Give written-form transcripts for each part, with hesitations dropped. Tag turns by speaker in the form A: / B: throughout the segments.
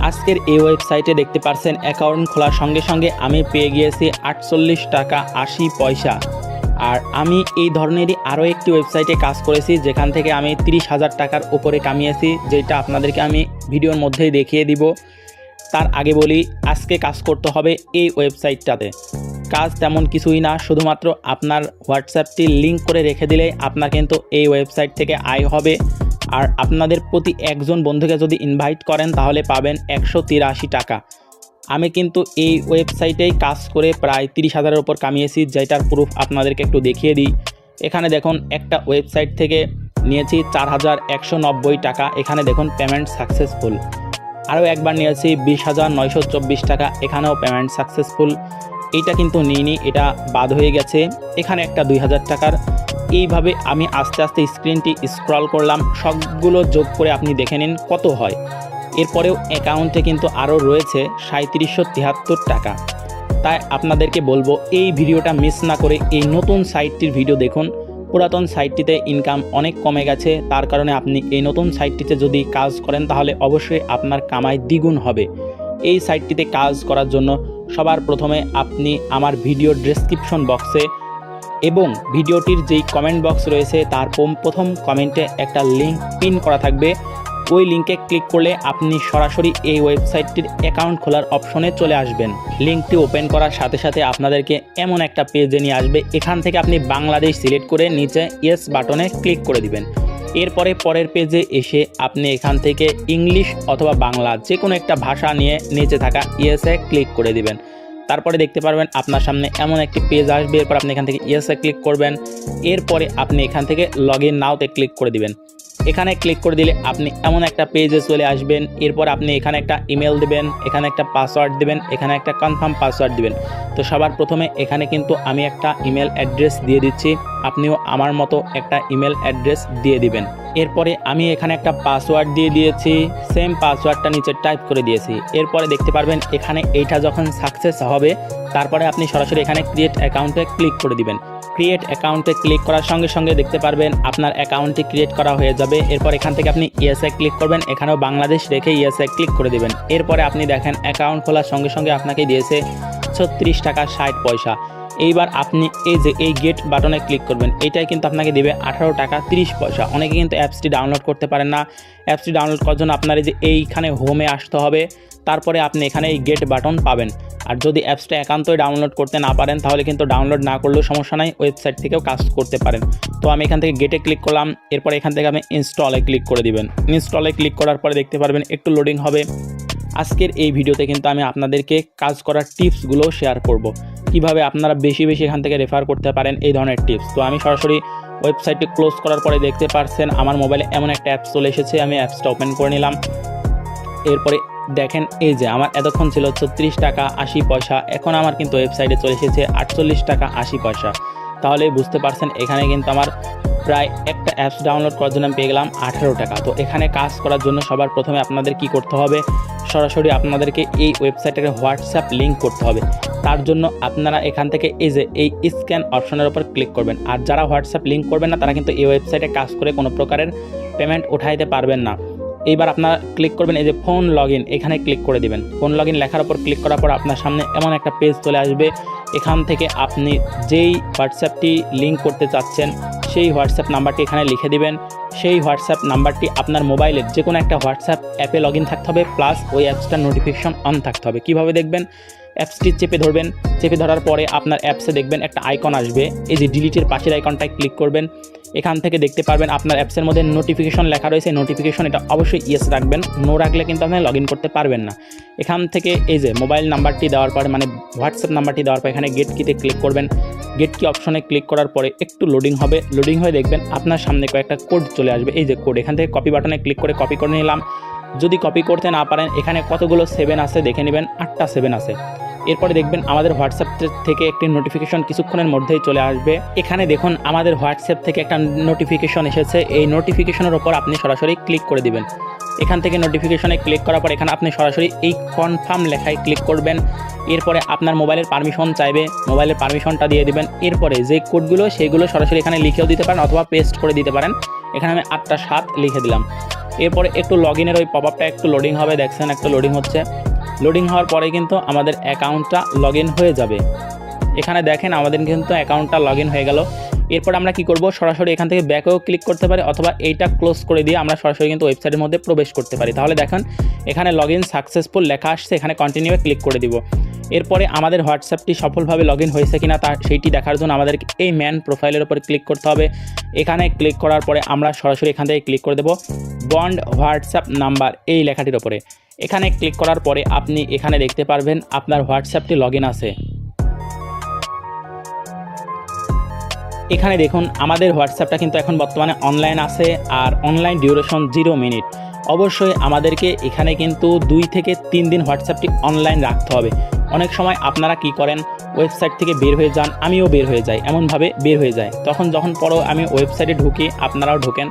A: আজকের এই ওয়েবসাইটে দেখতে পাচ্ছেন অ্যাকাউন্ট খোলার সঙ্গে সঙ্গে আমি পেয়ে গিয়েছি 48 টাকা 80 পয়সা। আর আমি এই ধরনেরই আরও একটি ওয়েবসাইটে কাজ করেছি যেখান থেকে আমি 30,000 টাকার উপরে কামিয়েছি, যেটা আপনাদেরকে আমি ভিডিওর মধ্যেই দেখিয়ে দিব। তার আগে বলি, আজকে কাজ করতে হবে এই ওয়েবসাইটটাতে। কাজ তেমন কিছুই না, শুধুমাত্র আপনার হোয়াটসঅ্যাপটি লিঙ্ক করে রেখে দিলেই আপনার কিন্তু এই ওয়েবসাইট থেকে আয় হবে। আর আপনাদের প্রতি একজন বন্ধুকে যদি ইনভাইট করেন তাহলে পাবেন 183 টাকা। আমি কিন্তু এই ওয়েবসাইটেই কাজ করে প্রায় 30,000-এর উপর কামিয়েছি, যেটার প্রুফ আপনাদেরকে একটু দেখিয়ে দিই। এখানে দেখুন একটা ওয়েবসাইট থেকে নিয়েছি 4,190 টাকা, এখানে দেখুন পেমেন্ট সাকসেসফুল। আরও একবার নিয়েছি 20,924 টাকা, এখানেও পেমেন্ট সাকসেসফুল। এইটা কিন্তু নিইনি, এটা বাদ হয়ে গেছে। এখানে একটা 2,000 টাকার। এইভাবে আমি আস্তে আস্তে স্ক্রিনটি স্ক্রল করলাম, সবগুলো যোগ করে আপনি দেখে নিন কত হয়। এরপরেও অ্যাকাউন্টে কিন্তু আরও রয়েছে 3773 টাকা। তাই আপনাদেরকে বলবো এই ভিডিওটা মিস না করে এই নতুন সাইটটির ভিডিও দেখুন। পুরাতন সাইটটিতে ইনকাম অনেক কমে গেছে, তার কারণে আপনি এই নতুন সাইটটিতে যদি কাজ করেন তাহলে অবশ্যই আপনার কামাই দ্বিগুণ হবে। এই সাইটটিতে কাজ করার জন্য সবার প্রথমে আপনি আমার ভিডিও ডেসক্রিপশন বক্সে এবং ভিডিওটির যেই কমেন্ট বক্স রয়েছে তার প্রথম কমেন্টে একটা লিঙ্ক পিন করা থাকবে। ওই লিঙ্কে ক্লিক করলে আপনি সরাসরি এই ওয়েবসাইটটির অ্যাকাউন্ট খোলার অপশনে চলে আসবেন। লিঙ্কটি ওপেন করার সাথে সাথে আপনাদেরকে এমন একটা পেজে নিয়ে আসবে। এখান থেকে আপনি বাংলাদেশ সিলেক্ট করে নিচে ইয়েস বাটনে ক্লিক করে দিবেন। এরপরে পরের পেজে এসে আপনি এখান থেকে ইংলিশ অথবা বাংলা যে কোনো একটা ভাষা নিয়ে নিচে থাকা ইয়েসে ক্লিক করে দিবেন। তারপরে দেখতে পারবেন আপনার সামনে এমন একটি পেজ আসবে। এরপর আপনি এখান থেকে ইয়েসে ক্লিক করবেন। এরপরে আপনি এখান থেকে লগ ইন নাওতে ক্লিক করে দিবেন। এখানে ক্লিক করে দিলে আপনি এমন একটা পেজে চলে আসবেন। এরপর আপনি এখানে একটা ইমেল দেবেন, এখানে একটা পাসওয়ার্ড দেবেন, এখানে একটা কনফার্ম পাসওয়ার্ড দিবেন। তো সবার প্রথমে এখানে কিন্তু আমি একটা ইমেল অ্যাড্রেস দিয়ে দিচ্ছি, আপনিও আমার মতো একটা ইমেল অ্যাড্রেস দিয়ে দিবেন। এরপরে আমি এখানে একটা পাসওয়ার্ড দিয়ে দিয়েছি, সেম পাসওয়ার্ডটা নিচে টাইপ করে দিয়েছি। এরপরে দেখতে পারবেন এখানে এইটা যখন সাকসেস হবে তারপরে আপনি সরাসরি এখানে ক্রিয়েট অ্যাকাউন্টে ক্লিক করে দিবেন। ক্রিয়েট অ্যাকাউন্টে ক্লিক করার সঙ্গে সঙ্গে দেখতে পারবেন আপনার অ্যাকাউন্টটি ক্রিয়েট করা হয়ে যাবে। এরপর এখান থেকে আপনি ইয়েসে ক্লিক করবেন, এখানেও বাংলাদেশ রেখে ইয়েসে ক্লিক করে দেবেন। এরপরে আপনি দেখেন অ্যাকাউন্ট খোলার সঙ্গে সঙ্গে আপনাকে দিয়েছে 36 টাকা 60 পয়সা। এইবার আপনি এই যে এই গেট বাটনে ক্লিক করবেন, এটাই কিন্তু আপনাকে দেবে 18 টাকা 30 পয়সা। অনেকে কিন্তু অ্যাপসটি ডাউনলোড করতে পারেন না। অ্যাপসটি ডাউনলোড করার জন্য আপনার এই যে এইখানে হোমে আসতে হবে, তারপরে আপনি এখানে এই গেট বাটন পাবেন। আর যদি অ্যাপসটা একান্তই ডাউনলোড করতে না পারেন তাহলে কিন্তু ডাউনলোড না করলেও সমস্যা নাই, ওয়েবসাইট থেকেও কাজ করতে পারেন। তো আমি এখান থেকে গেটে ক্লিক করলাম। এরপর এখান থেকে আপনি ইনস্টলে ক্লিক করে দিবেন। ইনস্টলে ক্লিক করার পরে দেখতে পারবেন একটু লোডিং হবে। আজকের এই ভিডিওতে কিন্তু আমি আপনাদেরকে কাজ করার টিপসগুলো শেয়ার করব, কিভাবে আপনারা বেশি বেশি এখান থেকে রেফার করতে পারেন এই ধরনের টিপস। তো আমি সরাসরি ওয়েবসাইটটি ক্লোজ করার পরে দেখতে পাচ্ছেন আমার মোবাইলে এমন একটা অ্যাপস চলে এসেছে। আমি অ্যাপসটা ওপেন করে নিলাম। এরপরে দেখেন এই যে আমার এতক্ষণ ছিল 36 টাকা 80 পয়সা, এখন আমার কিন্তু ওয়েবসাইটে চলে এসেছে 48 টাকা 80 পয়সা। তাহলে বুঝতে পারছেন এখানে কিন্তু আমার প্রায় একটা অ্যাপস ডাউনলোড করার জন্য আমি পেয়ে গেলাম 18 টাকা। তো এখানে কাজ করার জন্য সবার প্রথমে আপনাদের কি করতে হবে, সরাসরি আপনাদেরকে এই ওয়েবসাইটের হোয়াটসঅ্যাপ লিঙ্ক করতে হবে। তার জন্য আপনারা এখান থেকে এই যে এই স্ক্যান অপশনের উপর ক্লিক করবেন। আর যারা হোয়াটসঅ্যাপ লিঙ্ক করবেন না তারা কিন্তু এই ওয়েবসাইটে কাজ করে কোনো প্রকারের পেমেন্ট উঠাইতে পারবেন না। এইবার আপনারা ক্লিক করবেন এই যে ফোন লগ ইন, এখানে ক্লিক করে দিবেন। ফোন লগ ইন লেখার উপর ক্লিক করার পর আপনার সামনে এমন একটা পেজ চলে আসবে। এখান থেকে আপনি যেই হোয়াটসঅ্যাপটি লিঙ্ক করতে চাচ্ছেন সেই হোয়াটসঅ্যাপ নাম্বারটি এখানে লিখে দিবেন। সেই হোয়াটসঅ্যাপ নাম্বারটি আপনার মোবাইলের যে কোনো একটা হোয়াটসঅ্যাপ অ্যাপে লগ ইন থাকতে হবে, প্লাস ওই অ্যাপসটার নোটিফিকেশন অন থাকতে হবে। কীভাবে দেখবেন, অ্যাপসটি চেপে ধরবেন। চেপে ধরার পরে আপনার অ্যাপসে দেখবেন একটা আইকন আসবে, এই যে ডিলিটের পাশের আইকনটায় ক্লিক করবেন। এখান থেকে দেখতে পারবেন আপনার অ্যাপসের মধ্যে নোটিফিকেশন লেখা রয়েছে, নোটিফিকেশন এটা অবশ্যই ইয়েস রাখবেন, নো রাখলে কিন্তু আপনি লগ ইন করতে পারবেন না। এখান থেকে এই যে মোবাইল নাম্বারটি দেওয়ার পরে মানে হোয়াটসঅ্যাপ নাম্বারটি দেওয়ার পর এখানে গেট কিতে ক্লিক করবেন। গেট কি অপশনে ক্লিক করার পরে একটু লোডিং হবে। লোডিং হয়ে দেখবেন আপনার সামনে কয়েকটা কোড চলে আসবে, এই যে কোড। এখান থেকে কপি বাটনে ক্লিক করে কপি করে নিলাম। যদি কপি করতে না পারেন এখানে কতগুলো 7 আছে দেখে নেবেন, 8টা 7 আছে। এরপরে দেখবেন আমাদের হোয়াটসঅ্যাপ থেকে একটি নোটিফিকেশন কিছুক্ষণের মধ্যেই চলে আসবে। এখানে দেখুন আমাদের হোয়াটসঅ্যাপ থেকে একটা নোটিফিকেশন এসেছে। এই নোটিফিকেশনের ওপর আপনি সরাসরি ক্লিক করে দিবেন। এখান থেকে নোটিফিকেশনে ক্লিক করার পর এখানে আপনি সরাসরি এই কনফার্ম লেখায় ক্লিক করবেন। এরপরে আপনার মোবাইলের পারমিশন চাইবে, মোবাইলের পারমিশনটা দিয়ে দিবেন। এরপরে যে কোডগুলো সেইগুলো সরাসরি এখানে লিখেও দিতে পারেন অথবা পেস্ট করে দিতে পারেন। এখানে আমি 8টা 7 লিখে দিলাম। এরপরে একটু লগ ইনের ওই পপআপটা একটু লোডিং হবে, দেখছেন একটু লোডিং হচ্ছে। লোডিং হওয়ার পরে কিন্তু আমাদের অ্যাকাউন্টটা লগ ইন হয়ে যাবে। এখানে দেখেন আমাদের কিন্তু অ্যাকাউন্টটা লগ ইন হয়ে গেল। এরপর আমরা কি করব, সরাসরি এখান থেকে ব্যাকেও ক্লিক করতে পারি অথবা এইটা ক্লোজ করে দিয়ে আমরা সরাসরি কিন্তু ওয়েবসাইটের মধ্যে প্রবেশ করতে পারি। তাহলে দেখেন এখানে লগ ইন সাকসেসফুল লেখা আসছে, এখানে কন্টিনিউয়ে ক্লিক করে দিব। এরপরে আমাদের হোয়াটসঅ্যাপটি সফলভাবে লগ ইন হয়েছে কিনা সেইটি দেখার জন্য আমাদের এই ম্যান প্রোফাইলের উপর ক্লিক করতে হবে। এখানে ক্লিক করার পরে আমরা সরাসরি এখান থেকে ক্লিক করে দেব বন্ড হোয়াটসঅ্যাপ নাম্বার এই লেখাটির উপরে। এখানে ক্লিক করার পরে আপনি এখানে দেখতে পারবেন আপনার হোয়াটসঅ্যাপটি লগ ইন আছে। এখানে দেখুন আমাদের হোয়াটসঅ্যাপটা কিন্তু এখন বর্তমানে অনলাইন আছে, আর অনলাইন ডিউরেশন 0 মিনিট। অবশ্যই আমাদেরকে এখানে কিন্তু 2 থেকে 3 দিন হোয়াটসঅ্যাপটি অনলাইন রাখতে হবে। অনেক সময় আপনারা কি করেন, ওয়েবসাইট থেকে বের হয়ে যান, আমিও বের হয়ে যাই, এমনভাবে বের হয়ে যায়। যখন পরও আমি ওয়েবসাইটে ঢুকি, আপনারাও ঢোকেন,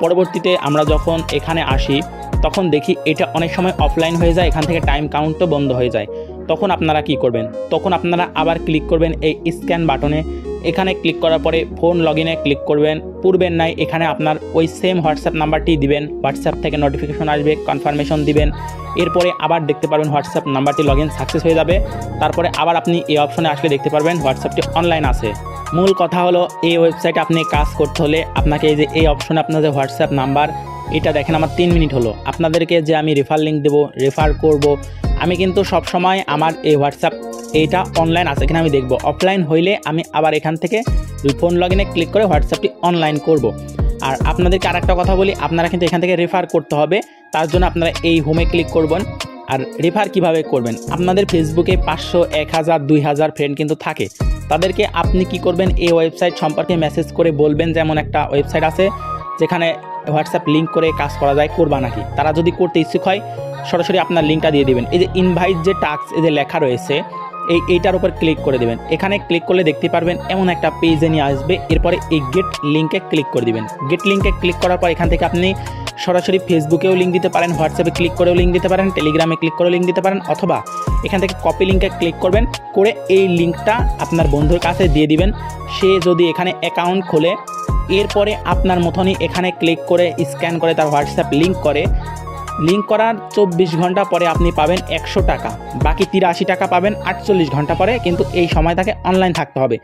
A: পরবর্তীতে আমরা যখন এখানে আসি তখন দেখি এটা অনেক সময় অফলাইন হয়ে যায়, এখান থেকে টাইম কাউন্টও বন্ধ হয়ে যায়। তখন আপনারা কি করবেন, তখন আপনারা আবার ক্লিক করবেন এই স্ক্যান বাটনে। এখানে ক্লিক করার পরে ফোন লগ ইনে ক্লিক করবেন। পূর্বের নাই এখানে আপনার ওই সেম হোয়াটসঅ্যাপ নাম্বারটি দিবেন, হোয়াটসঅ্যাপ থেকে নোটিফিকেশন আসবে, কনফার্মেশন দিবেন। এরপরে আবার দেখতে পারবেন হোয়াটসঅ্যাপ নাম্বারটি লগ ইন সাকসেস হয়ে যাবে। তারপরে আবার আপনি এই অপশনে আসলে দেখতে পারবেন হোয়াটসঅ্যাপটি অনলাইন আছে। মূল কথা হলো এই ওয়েবসাইটে আপনি কাজ করতে হলে আপনাকে এই যে এই অপশনে আপনাদের হোয়াটসঅ্যাপ নাম্বার, এটা দেখেন আমার 3 মিনিট হলো। আপনাদেরকে যে আমি রেফার লিঙ্ক দেবো, রেফার করব, আমি কিন্তু সব সময় আমার এই হোয়াটসঅ্যাপ এইটা অনলাইন আছে কিনা আমি দেখব। অফলাইন হইলে আমি আবার এখান থেকে ফোন লগ ইনে ক্লিক করে হোয়াটসঅ্যাপটি অনলাইন করব। আর আপনাদেরকে আরেকটা কথা বলি, আপনারা কিন্তু এখান থেকে রেফার করতে হবে। তার জন্য আপনারা এই হোমে ক্লিক করবেন। আর রেফার কিভাবে করবেন, আপনাদের ফেসবুকে 500, 1000, 2000 ফ্রেন্ড কিন্তু থাকে। তাদেরকে আপনি কি করবেন, এই ওয়েবসাইট সম্পর্কে মেসেজ করে বলবেন যেমন একটা ওয়েবসাইট আছে যেখানে হোয়াটসঅ্যাপ লিঙ্ক করে কাজ করা যায়, করবা নাকি। তারা যদি করতে ইচ্ছুক হয় সরাসরি আপনার লিঙ্কটা দিয়ে দিবেন। এই যে ইনভাইট যে টাস্ক এই যে লেখা রয়েছে এইটার উপর ক্লিক করে দেবেন। এখানে ক্লিক করলে দেখতে পারবেন এমন একটা পেজে নিয়ে আসবে। এরপরে এই গেট লিঙ্কে ক্লিক করে দিবেন। গেট লিঙ্কে ক্লিক করার পর এখান থেকে আপনি সরাসরি ফেসবুকেও লিঙ্ক দিতে পারেন, হোয়াটসঅ্যাপে ক্লিক করেও লিঙ্ক দিতে পারেন, টেলিগ্রামে ক্লিক করেও লিঙ্ক দিতে পারেন, অথবা এখান থেকে কপি লিঙ্কে ক্লিক করবেন, করে এই লিঙ্কটা আপনার বন্ধুর কাছে দিয়ে দিবেন। সে যদি এখানে অ্যাকাউন্ট খোলে, এরপরে আপনার মতনই এখানে ক্লিক করে স্ক্যান করে তার হোয়াটসঅ্যাপ লিঙ্ক করে, লিঙ্ক করার 24 ঘন্টা পরে আপনি পাবেন 100 টাকা, বাকি 83 টাকা পাবেন 48 ঘন্টা পরে। কিন্তু এই সময় তাকে অনলাইন থাকতে হবে।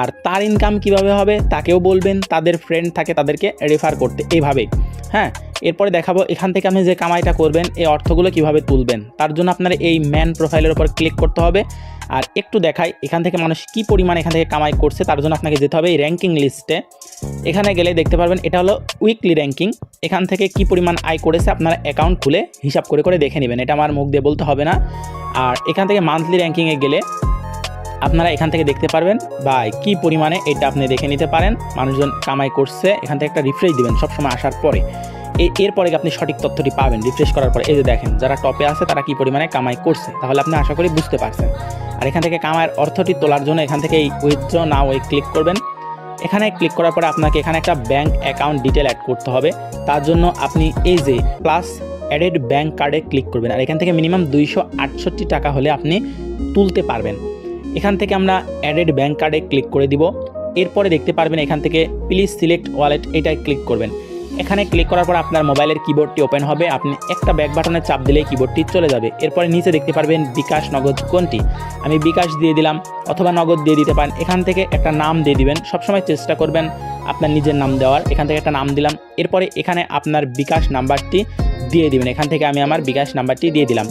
A: আর তার ইনকাম কিভাবে হবে তাকেও বলবেন, তাদের ফ্রেন্ড থাকে তাদেরকে রেফার করতে, এইভাবেই। হ্যাঁ, এরপরে দেখাবো এখান থেকে আপনি যে কামাইটা করবেন এই অর্থগুলো কিভাবে তুলবেন। তার জন্য আপনার এই ম্যান প্রোফাইলের উপর ক্লিক করতে হবে। আর একটু দেখাই এখান থেকে মানুষ কী পরিমাণ এখান থেকে কামাই করছে। তার জন্য আপনাকে যেতে হবে এই র্যাঙ্কিং লিস্টে। এখানে গেলে দেখতে পারবেন এটা হলো উইকলি র্যাঙ্কিং। এখান থেকে কি পরিমাণ আয় করেছে আপনারা অ্যাকাউন্ট খুলে হিসাব করে করে দেখে নেবেন, এটা আমার মুখ দিয়ে বলতে হবে না। আর এখান থেকে মান্থলি র্যাঙ্কিংয়ে গেলে আপনারা এখান থেকে দেখতে পারবেন বা কী পরিমাণে এটা আপনি দেখে নিতে পারেন মানুষজন কামাই করছে। এখান থেকে একটা রিফ্রেশ দিবেন সবসময় আসার পরে, এরপরে আপনি সঠিক তথ্যটি পাবেন। রিফ্রেশ করার পরে এই যে দেখেন যারা টপে আছে তারা কী পরিমাণে কামাই করছে, তাহলে আপনি আশা করি বুঝতে পারছেন। আর এখান থেকে কামাইয়ের অর্থটি তোলার জন্য এখান থেকে এই উইথড্র নাও ক্লিক করবেন। এখানে ক্লিক করার পরে আপনাকে এখানে একটা ব্যাঙ্ক অ্যাকাউন্ট ডিটেল অ্যাড করতে হবে। তার জন্য আপনি এই যে প্লাস অ্যাডেড ব্যাঙ্ক কার্ডে ক্লিক করবেন। আর এখান থেকে মিনিমাম 268 টাকা হলে আপনি তুলতে পারবেন। এখান থেকে আমরা অ্যাডেড ব্যাঙ্ক কার্ডে ক্লিক করে দিব। এরপরে দেখতে পারবেন এখান থেকে প্লিজ সিলেক্ট ওয়ালেট, এটাই ক্লিক করবেন। এখানে ক্লিক করার পর আপনার মোবাইলের কিবোর্ডটি ওপেন হবে, আপনি একটা ব্যাক বাটনে চাপ দিলেই কিবোর্ডটি চলে যাবে। এরপরে নিচে দেখতে পারবেন বিকাশ, নগদ কোনটি, আমি বিকাশ দিয়ে দিলাম অথবা নগদ দিয়ে দিতে পারেন। এখান থেকে একটা নাম দিয়ে দিবেন, সবসময় চেষ্টা করবেন আপনার নিজের নাম দেওয়ার। এখান থেকে একটা নাম দিলাম। এরপরে এখানে আপনার বিকাশ নাম্বারটি দিয়ে দিবেন। এখান থেকে আমি আমার বিকাশ নাম্বারটি দিয়ে দিলাম।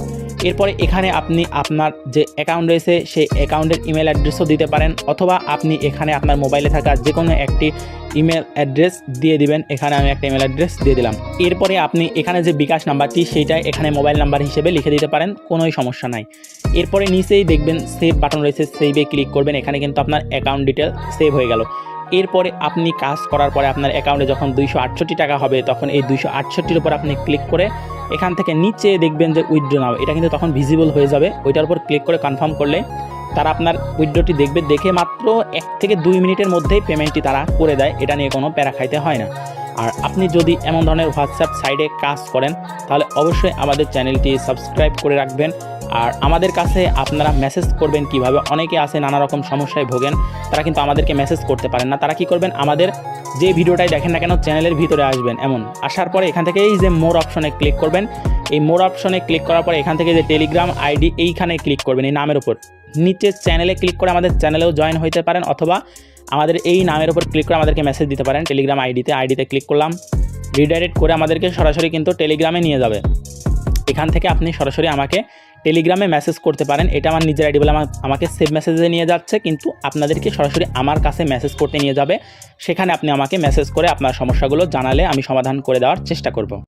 A: এরপরে এখানে আপনি আপনার যে অ্যাকাউন্ট রয়েছে সেই অ্যাকাউন্টের ইমেল অ্যাড্রেসও দিতে পারেন, অথবা আপনি এখানে আপনার মোবাইলে থাকা যে কোনো একটি ইমেল অ্যাড্রেস দিয়ে দিবেন। এখানে আমি একটা ইমেল অ্যাড্রেস দিয়ে দিলাম। এরপরে আপনি এখানে যে বিকাশ নাম্বারটি সেইটাই এখানে মোবাইল নাম্বার হিসেবে লিখে দিতে পারেন, কোনোই সমস্যা নাই। এরপরে নিচেই দেখবেন সেভ বাটন রয়েছে, সেভে ক্লিক করবেন। এখানে কিন্তু আপনার অ্যাকাউন্ট ডিটেল সেভ হয়ে গেল। এরপরে আপনি কাজ করার পরে আপনার অ্যাকাউন্টে যখন 268 টাকা হবে তখন এই 268-র উপর আপনি ক্লিক করে এখান থেকে নিচে দেখবেন যে উইথড্র নাও, এটা কিন্তু তখন ভিজিবল হয়ে যাবে। ওইটার উপর ক্লিক করে কনফার্ম করলে তারা আপনার উইথড্রটি দেখবে, দেখে মাত্র 1 থেকে 2 মিনিটের মধ্যেই পেমেন্টটি তারা করে দেয়। এটা নিয়ে কোনো প্যারা খাইতে হয় না। আর আপনি যদি এমন ধরনের হোয়াটসঅ্যাপ সাইটে কাজ করেন তাহলে অবশ্যই আমাদের চ্যানেলটি সাবস্ক্রাইব করে রাখবেন। আর আমাদের কাছে আপনারা মেসেজ করবেন কিভাবে, অনেকে আছে নানা রকম সমস্যায় ভোগেন, তারা কিন্তু আমাদেরকে মেসেজ করতে পারেন না। তারা কি করবেন, আমাদের যে ভিডিওটাই দেখেন না কেন চ্যানেলের ভিতরে আসবেন, এমন আসার পরে এখান থেকে এই যে মোর অপশনে ক্লিক করবেন। এই মোর অপশনে ক্লিক করার পরে এখান থেকে যে টেলিগ্রাম আইডি এইখানে ক্লিক করবেন, এই নামের উপর নিচে চ্যানেলে ক্লিক করে আমাদের চ্যানেলেও জয়েন হতে পারেন, অথবা আমাদের এই নামের উপর ক্লিক করে আমাদেরকে মেসেজ দিতে পারেন টেলিগ্রাম আইডিতে ক্লিক করলাম, রিডাইরেক্ট করে আমাদেরকে সরাসরি কিন্তু টেলিগ্রামে নিয়ে যাবে। এখান থেকে আপনি সরাসরি আমাকে টেলিগ্রামে মেসেজ করতে পারেন। এটা আমার নিজের আইডি বলে আমাকে সেভ মেসেজে নিয়ে যাচ্ছে, কিন্তু আপনাদেরকে সরাসরি আমার কাছে মেসেজ করতে নিয়ে যাবে। সেখানে আপনি আমাকে মেসেজ করে আপনার সমস্যাগুলো জানালে আমি সমাধান করে দেওয়ার চেষ্টা করব।